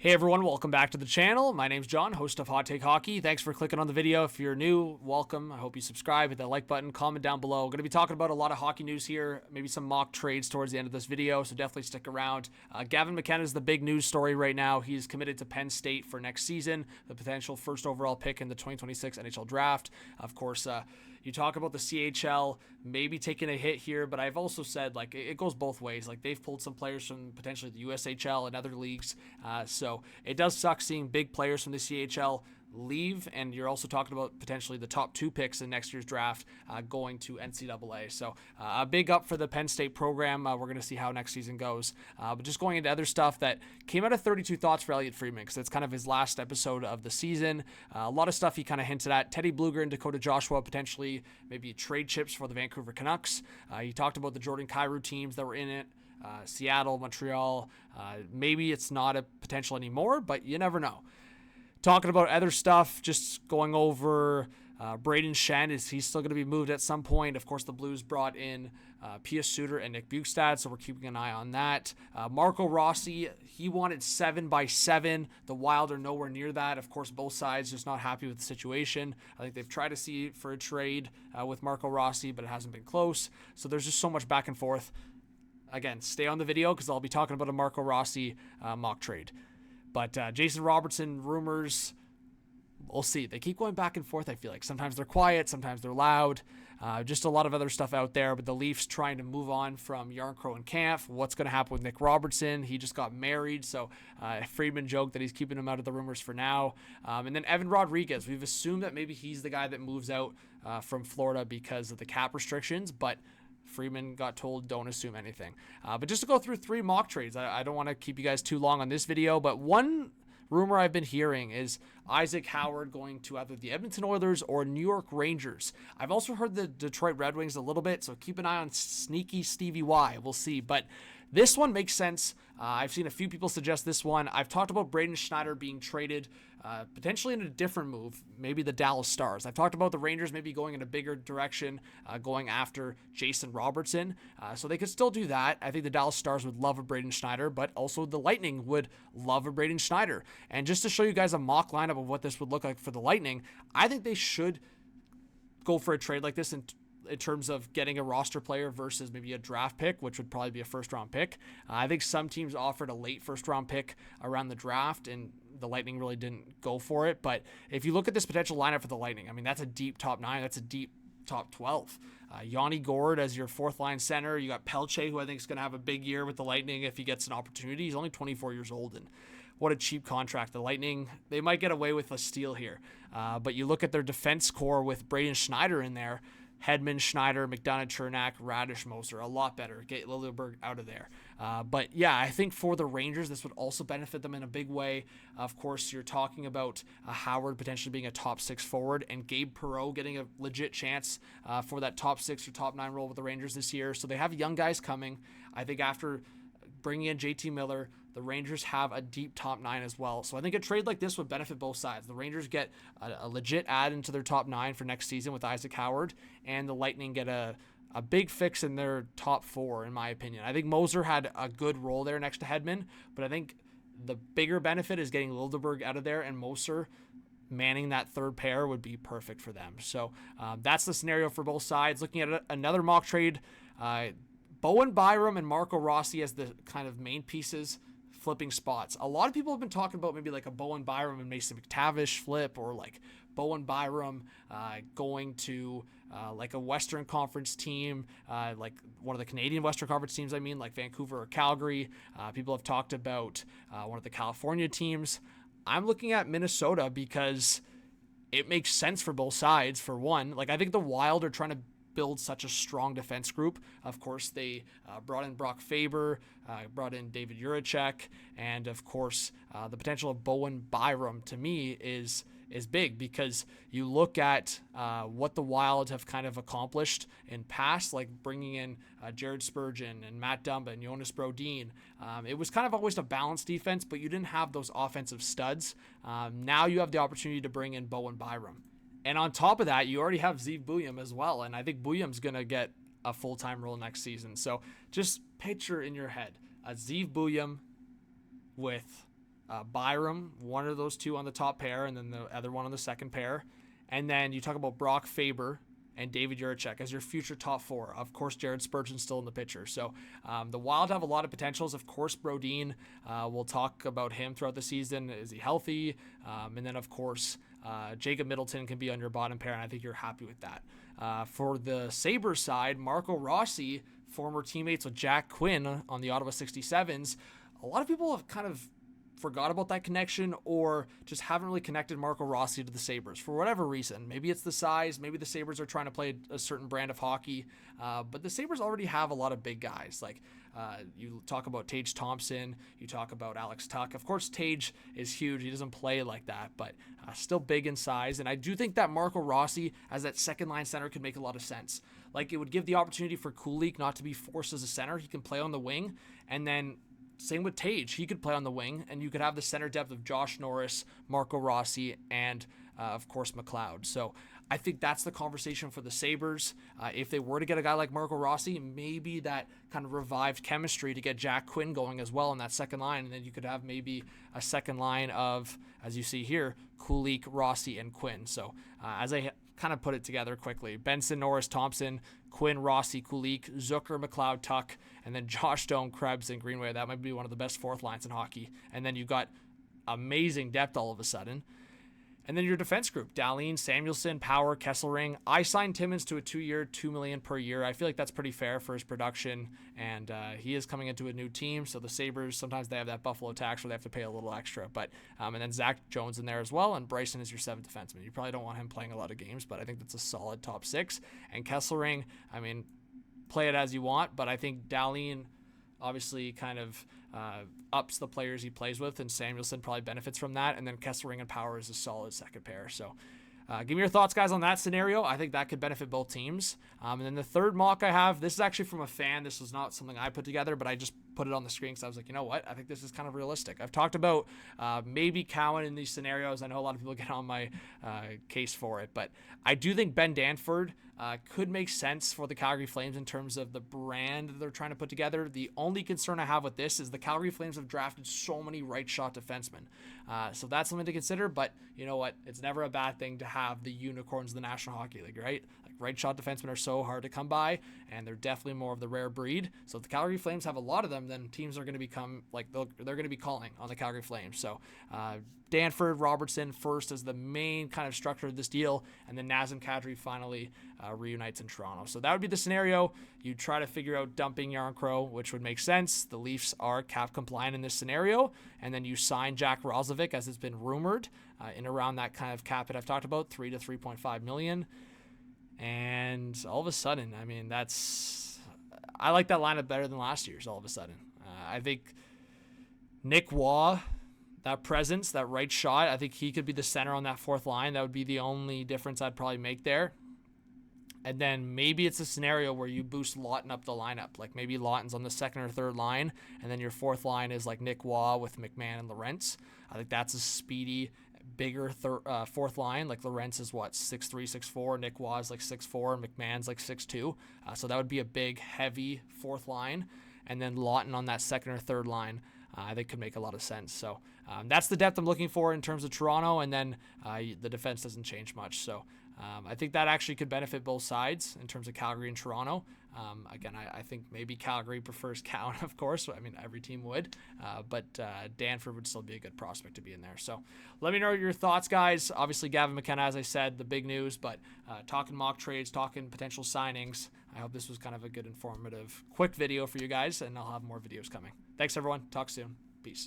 Hey everyone, welcome back to the channel. My name's John, host of Hot Take Hockey. Thanks for clicking on the video. If you're new, welcome. I hope you subscribe, hit that like button, comment down below. We're going to be talking about a lot of hockey news here, maybe some mock trades towards the end of this video, so definitely stick around. Gavin McKenna is the big news story right now. He's committed to Penn State for next season, the potential first overall pick in the 2026 NHL draft. Of course, you talk about the CHL maybe taking a hit here, but I've also said like it goes both ways. Like they've pulled some players from potentially the USHL and other leagues, so it does suck seeing big players from the CHL leave, and you're also talking about potentially the top 2 picks in next year's draft going to NCAA. So a big up for the Penn State program. We're going to see how next season goes. But just going into other stuff that came out of 32 Thoughts for Elliot Friedman, because it's kind of his last episode of the season. A lot of stuff he kind of hinted at. Teddy Bluger and Dakota Joshua potentially maybe trade chips for the Vancouver Canucks. He talked about the Jordan Kyrou teams that were in it. Seattle, Montreal. Maybe it's not a potential anymore, but you never know. Talking about other stuff, just going over Braden Shen. Is he still going to be moved at some point? Of course, the Blues brought in Pia Suter and Nick Bukestad, so we're keeping an eye on that. Marco Rossi, he wanted 7x7. The Wild are nowhere near that. Of course, both sides just not happy with the situation. I think they've tried to see for a trade with Marco Rossi, but it hasn't been close. So there's just so much back and forth. Again, stay on the video because I'll be talking about a Marco Rossi mock trade. But Jason Robertson, Rumours, we'll see. They keep going back and forth, I feel like. Sometimes they're quiet, sometimes they're loud. Just a lot of other stuff out there. But the Leafs trying to move on from Yarncrow and Kampf. What's going to happen with Nick Robertson? He just got married, so Friedman joked that he's keeping him out of the rumors for now. And then Evan Rodriguez. We've assumed that maybe he's the guy that moves out from Florida because of the cap restrictions, but Freeman got told don't assume anything. But just to go through 3 mock trades, I don't want to keep you guys too long on this video, but one rumor I've been hearing is Isaac Howard going to either the Edmonton Oilers or New York Rangers. I've also heard the Detroit Red Wings a little bit, so keep an eye on sneaky Stevie Y. We'll see. But this one makes sense. I've seen a few people suggest this one. I've talked about Braden Schneider being traded potentially in a different move, maybe the Dallas Stars. I've talked about the Rangers maybe going in a bigger direction, going after Jason Robertson. So they could still do that. I think the Dallas Stars would love a Braden Schneider, but also the Lightning would love a Braden Schneider. And just to show you guys a mock lineup of what this would look like for the Lightning, I think they should go for a trade like this in terms of getting a roster player versus maybe a draft pick, which would probably be a first-round pick. I think some teams offered a late first-round pick around the draft, and the Lightning really didn't go for it. But if you look at this potential lineup for the Lightning, I mean, that's a deep top 9. That's a deep top 12. Yanni Gourde as your 4th-line center. You got Pelche, who I think is going to have a big year with the Lightning if he gets an opportunity. He's only 24 years old, and what a cheap contract. The Lightning, they might get away with a steal here. But you look at their defense core with Braden Schneider in there, Hedman, Schneider, McDonough, Chernak, Radish, Moser, a lot better. Get Lilleberg out of there. But yeah, I think for the Rangers, this would also benefit them in a big way. Of course, you're talking about Howard potentially being a top 6 forward and Gabe Perreault getting a legit chance for that top 6 or top 9 role with the Rangers this year. So they have young guys coming. I think after bringing in JT Miller, the Rangers have a deep top 9 as well. So I think a trade like this would benefit both sides. The Rangers get a legit add into their top 9 for next season with Isaac Howard, and the Lightning get a big fix in their top 4, in my opinion. I think Moser had a good role there next to Hedman, but I think the bigger benefit is getting Lildeberg out of there, and Moser manning that third pair would be perfect for them. So that's the scenario for both sides. Looking at another mock trade, Bowen Byram and Marco Rossi as the kind of main pieces flipping spots. A lot of people have been talking about maybe like a Bowen Byram and Mason McTavish flip, or like Bowen Byram going to like a Western Conference team, like one of the Canadian Western Conference teams, like Vancouver or Calgary. People have talked about one of the California teams. I'm looking at Minnesota because it makes sense for both sides. For one, like I think the Wild are trying to build such a strong defense group. Of course, they brought in Brock Faber, brought in David Juracek, and of course, the potential of Bowen Byram to me is big, because you look at what the Wild have kind of accomplished in past, like bringing in Jared Spurgeon and Matt Dumba and Jonas Brodin. It was kind of always a balanced defense, but you didn't have those offensive studs. Now you have the opportunity to bring in Bowen Byram. And on top of that, you already have Zeev Buium as well. And I think Buium's going to get a full-time role next season. So just picture in your head a Zeev Buium with Byram, one of those two on the top pair, and then the other one on the second pair. And then you talk about Brock Faber and David Juracek as your future top four. Of course, Jared Spurgeon's still in the picture. So the Wild have a lot of potentials. Of course, Brodin, we'll talk about him throughout the season. Is he healthy? And then, of course, Jacob Middleton can be on your bottom pair, and I think you're happy with that. For the Sabres side, Marco Rossi, former teammates with Jack Quinn on the Ottawa 67s, a lot of people have kind of forgot about that connection or just haven't really connected Marco Rossi to the Sabres for whatever reason. Maybe it's the size. Maybe the Sabres are trying to play a certain brand of hockey. But the Sabres already have a lot of big guys. Like you talk about Tage Thompson. You talk about Alex Tuck. Of course, Tage is huge. He doesn't play like that, but still big in size. And I do think that Marco Rossi as that second line center could make a lot of sense. Like it would give the opportunity for Kulich not to be forced as a center. He can play on the wing, and then same with Tage. He could play on the wing, and you could have the center depth of Josh Norris, Marco Rossi, and, of course, McLeod. So I think that's the conversation for the Sabres. If they were to get a guy like Marco Rossi, maybe that kind of revived chemistry to get Jack Quinn going as well in that second line, and then you could have maybe a second line of, as you see here, Kulich, Rossi, and Quinn. So as I kind of put it together quickly, Benson, Norris, Thompson, Quinn, Rossi, Kulich, Zucker, McLeod, Tuck, and then Josh Stone, Krebs, and Greenway. That might be one of the best fourth lines in hockey. And then you've got amazing depth all of a sudden. And then your defense group, Dahlin, Samuelson, Power, Kesselring. I signed Timmins to a 2-year, $2 million per year. I feel like that's pretty fair for his production, and he is coming into a new team. So the Sabres, sometimes they have that Buffalo tax where they have to pay a little extra. But and then Zach Jones in there as well, and Bryson is your seventh defenseman. You probably don't want him playing a lot of games, but I think that's a solid top six. And Kesselring, I mean, play it as you want, but I think Dahlin obviously kind of ups the players he plays with, and Samuelson probably benefits from that. And then Kesselring and Power is a solid second pair. So give me your thoughts, guys, on that scenario. I think that could benefit both teams. And then the third mock I have, this is actually from a fan. This was not something I put together, but I just put it on the screen because I was like, you know what? I think this is kind of realistic. I've talked about maybe Cowan in these scenarios. I know a lot of people get on my case for it, but I do think Ben Danford could make sense for the Calgary Flames in terms of the brand that they're trying to put together. The only concern I have with this is the Calgary Flames have drafted so many right shot defensemen. So that's something to consider, but you know what? It's never a bad thing to have the unicorns of the National Hockey League, right? Like right shot defensemen are so hard to come by, and they're definitely more of the rare breed. So if the Calgary Flames have a lot of them, then teams are going to become like they're going to be calling on the Calgary Flames. So Danford, Robertson first as the main kind of structure of this deal, and then Nazem Kadri finally reunites in Toronto. So that would be the scenario. You try to figure out dumping Yarncrow, which would make sense. The Leafs are cap compliant in this scenario, and then you sign Jack Roslovic, as it's been rumored, in around that kind of cap that I've talked about, $3 to $3.5 million. And all of a sudden, I mean, I like that lineup better than last year's. All of a sudden, I think Nick Waugh, that presence, that right shot, I think he could be the center on that fourth line. That would be the only difference I'd probably make there. And then maybe it's a scenario where you boost Lawton up the lineup. Like maybe Lawton's on the second or third line, and then your fourth line is like Nick Waugh with McMahon and Lorentz. I think that's a speedy, bigger fourth line. Like Lorentz is what, 6'3", 6'4". Nick Waugh is like 6'4", and McMahon's like 6'2". So that would be a big, heavy fourth line. And then Lawton on that second or third line, I think could make a lot of sense. So that's the depth I'm looking for in terms of Toronto, and then the defense doesn't change much. So I think that actually could benefit both sides in terms of Calgary and Toronto. Again, I think maybe Calgary prefers Cowan, of course. I mean, every team would. But Danford would still be a good prospect to be in there. So let me know your thoughts, guys. Obviously, Gavin McKenna, as I said, the big news. But talking mock trades, talking potential signings. I hope this was kind of a good, informative, quick video for you guys. And I'll have more videos coming. Thanks, everyone. Talk soon. Peace.